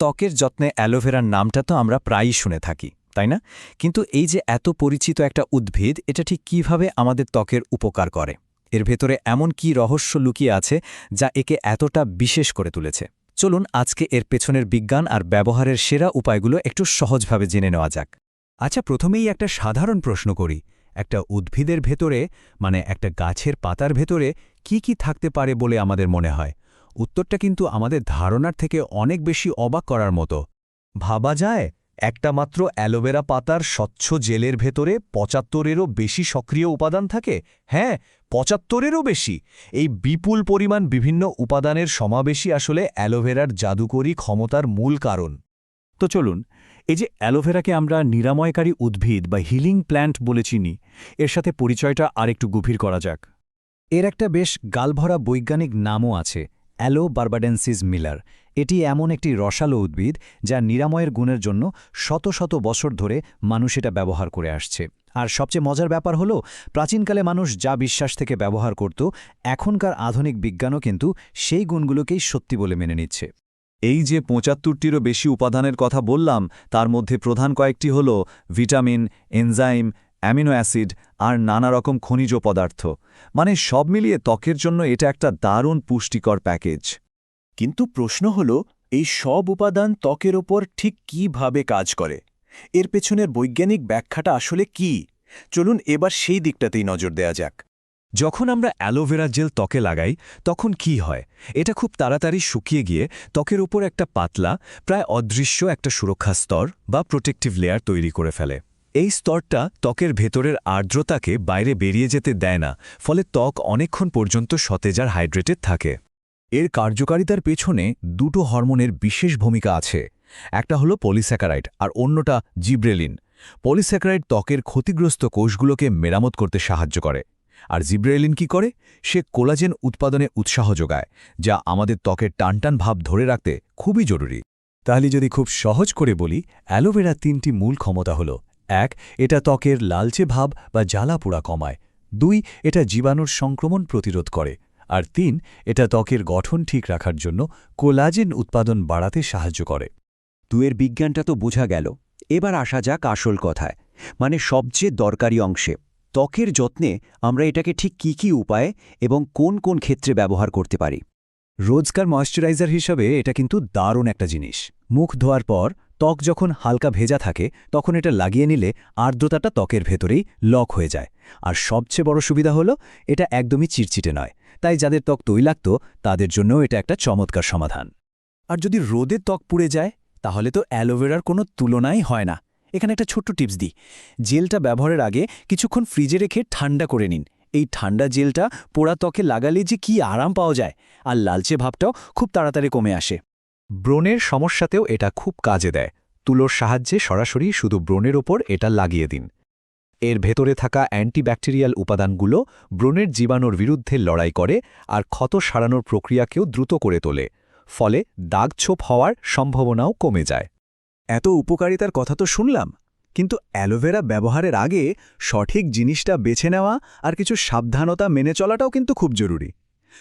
ত্বকের যত্নে অ্যালোভেরার নামটা তো আমরা প্রায়ই শুনে থাকি, তাই না? কিন্তু এই যে এত পরিচিত একটা উদ্ভিদ, এটা ঠিক কিভাবে আমাদের ত্বকের উপকার করে? এর ভেতরে এমন কি রহস্য লুকিয়ে আছে যা একে এতটা বিশেষ করে তুলেছে? চলুন আজকে এর পেছনের বিজ্ঞান আর ব্যবহারের সেরা উপায়গুলো একটু সহজভাবে জেনে নেওয়া যাক। আচ্ছা, প্রথমেই একটা সাধারণ প্রশ্ন করি। একটা উদ্ভিদের ভেতরে, মানে একটা গাছের পাতার ভেতরে কি থাকতে পারে বলে আমাদের মনে হয়? উত্তরটা কিন্তু আমাদের ধারণার থেকে অনেক বেশি অবাক করার মতো। ভাবা যায় একটা মাত্র অ্যালোভেরা পাতার স্বচ্ছ জেলের ভেতরে ৭৫-এরও বেশি সক্রিয় উপাদান থাকে। হ্যাঁ, ৭৫-এরও বেশি। এই বিপুল পরিমাণ বিভিন্ন উপাদানের সমাবেশই আসলে অ্যালোভেরার জাদুকরী ক্ষমতার মূল কারণ। তো চলুন, এই যে অ্যালোভেরাকে আমরা নিরাময়কারী উদ্ভিদ বা হিলিং প্ল্যান্ট বলে চিনি, এর সাথে পরিচয়টা আরেকটু গভীর করা যাক। এর একটা বেশ গালভরা বৈজ্ঞানিক নামও আছে, অ্যালো বারবাডেন্সিস মিলার। এটি এমন একটি রসালো উদ্ভিদ যা নিরাময়ের গুণের জন্য শত শত বছর ধরে মানুষ এটা ব্যবহার করে আসছে। আর সবচেয়ে মজার ব্যাপার হলো, প্রাচীনকালে মানুষ যা বিশ্বাস থেকে ব্যবহার করত, এখনকার আধুনিক বিজ্ঞানও কিন্তু সেই গুণগুলোকেই সত্যি বলে মেনে নিচ্ছে। এই যে ৭৫টিরও বেশি উপাদানের কথা বললাম, তার মধ্যে প্রধান কয়েকটি হল ভিটামিন, এনজাইম, অ্যামিনো অ্যাসিড আর নানা রকম খনিজ পদার্থ। মানে সব মিলিয়ে ত্বকের জন্য এটা একটা দারুণ পুষ্টিকর প্যাকেজ। কিন্তু প্রশ্ন হল, এই সব উপাদান ত্বকের ওপর ঠিক কীভাবে কাজ করে? এর পেছনের বৈজ্ঞানিক ব্যাখ্যাটা আসলে কি? চলুন এবার সেই দিকটাতেই নজর দেয়া যাক। যখন আমরা অ্যালোভেরা জেল ত্বকে লাগাই, তখন কি হয়? এটা খুব তাড়াতাড়ি শুকিয়ে গিয়ে ত্বকের উপর একটা পাতলা, প্রায় অদৃশ্য একটা সুরক্ষা স্তর বা প্রোটেক্টিভ লেয়ার তৈরি করে ফেলে। এই স্তরটা ত্বকের ভেতরের আর্দ্রতাকে বাইরে বেরিয়ে যেতে দেয় না, ফলে ত্বক অনেকক্ষণ পর্যন্ত সতেজ আর হাইড্রেটেড থাকে। এর কার্যকারিতার পেছনে দুটো হরমোনের বিশেষ ভূমিকা আছে। একটা হলো পলিস্যাকারাইড আর অন্যটা জিব্রেলিন। পলিস্যাকারাইড ত্বকের ক্ষতিগ্রস্ত কোষগুলোকে মেরামত করতে সাহায্য করে, আর জিব্রেলিন কি করে? সে কোলাজেন উৎপাদনে উৎসাহ যোগায়, যা আমাদের ত্বকের টানটান ভাব ধরে রাখতে খুবই জরুরি। তাহলে যদি খুব সহজ করে বলি, অ্যালোভেরা ৩টি মূল ক্ষমতা হল: ১. এটা ত্বকের লালচে ভাব বা জ্বালা পোড়া কমায়। ২. এটা জীবাণুর সংক্রমণ প্রতিরোধ করে। আর ৩. এটা ত্বকের গঠন ঠিক রাখার জন্য কোলাজেন উৎপাদন বাড়াতে সাহায্য করে। দুয়ের বিজ্ঞানটা তো বোঝা গেল। এবার আসা যাক আসল কথায়, মানে সবচেয়ে দরকারি অংশে। ত্বকের যত্নে আমরা এটাকে ঠিক কি উপায়ে এবং কোন কোন ক্ষেত্রে ব্যবহার করতে পারি? রোজকার ময়েশ্চারাইজার হিসাবে এটা কিন্তু দারুণ একটা জিনিস। মুখ ধোয়ার পর ত্বক যখন হালকা ভেজা থাকে, তখন এটা লাগিয়ে নিলে আর্দ্রতাটা ত্বকের ভেতরেই লক হয়ে যায়। আর সবচেয়ে বড় সুবিধা হলো, এটা একদমই চিটচিটে নয়। তাই যাদের ত্বক তৈলাক্ত, তাদের জন্যও এটা একটা চমৎকার সমাধান। আর যদি রোদে ত্বক পুড়ে যায়, তাহলে তো অ্যালোভেরার কোনো তুলনাই হয় না। এখানে একটা ছোট্ট টিপস দিই। জেলটা ব্যবহারের আগে কিছুক্ষণ ফ্রিজে রেখে ঠান্ডা করে নিন। এই ঠান্ডা জেলটা পোড়া ত্বকে লাগালে যে কি আরাম পাওয়া যায়, আর লালচে ভাবটাও খুব তাড়াতাড়ি কমে আসে। ব্রণের সমস্যাতেও এটা খুব কাজে দেয়। তুলোর সাহায্যে সরাসরি শুধু ব্রণের ওপর এটা লাগিয়ে দিন। এর ভেতরে থাকা অ্যান্টিব্যাকটেরিয়াল উপাদানগুলো ব্রণের জীবাণুর বিরুদ্ধে লড়াই করে আর ক্ষত সারানোর প্রক্রিয়াকেও দ্রুত করে তোলে। ফলে দাগছোপ হওয়ার সম্ভাবনাও কমে যায়। এত উপকারিতার কথা তো শুনলাম, কিন্তু অ্যালোভেরা ব্যবহারের আগে সঠিক জিনিসটা বেছে নেওয়া আর কিছু সাবধানতা মেনে চলাটাও কিন্তু খুব জরুরি।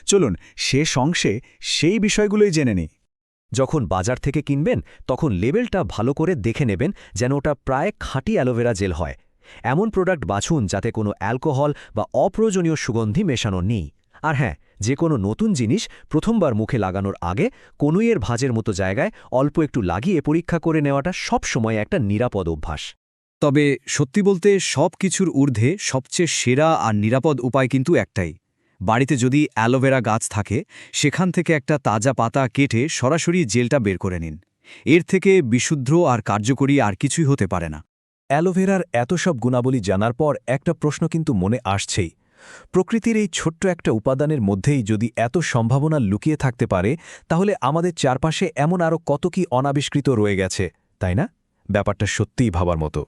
চলুন শেষ অংশে সেই বিষয়গুলোই জেনে নিই। যখন বাজার থেকে কিনবেন, তখন লেবেলটা ভালো করে দেখে নেবেন যেন ওটা প্রায় খাঁটি অ্যালোভেরা জেল হয়। এমন প্রোডাক্ট বাছুন যাতে কোনো অ্যালকোহল বা অপ্রয়োজনীয় সুগন্ধি মেশানো নেই। আর হ্যাঁ, যে কোনো নতুন জিনিস প্রথমবার মুখে লাগানোর আগে কনুইয়ের ভাঁজের মতো জায়গায় অল্প একটু লাগিয়ে পরীক্ষা করে নেওয়াটা সবসময় একটা নিরাপদ অভ্যাস। তবে সত্যি বলতে সব কিছুর ঊর্ধ্বে সবচেয়ে সেরা আর নিরাপদ উপায় কিন্তু একটাই। বাড়িতে যদি অ্যালোভেরা গাছ থাকে, সেখান থেকে একটা তাজা পাতা কেটে সরাসরি জেলটা বের করে নিন। এর থেকে বিশুদ্ধ আর কার্যকরী আর কিছুই হতে পারে না। অ্যালোভেরার এত সব গুণাবলী জানার পর একটা প্রশ্ন কিন্তু মনে আসছেই। প্রকৃতির এই ছোট্ট একটা উপাদানের মধ্যেই যদি এত সম্ভাবনা লুকিয়ে থাকতে পারে, তাহলে আমাদের চারপাশে এমন আরও কত কি অনাবিষ্কৃত রয়ে গেছে, তাই না? ব্যাপারটা সত্যিই ভাবার মতো।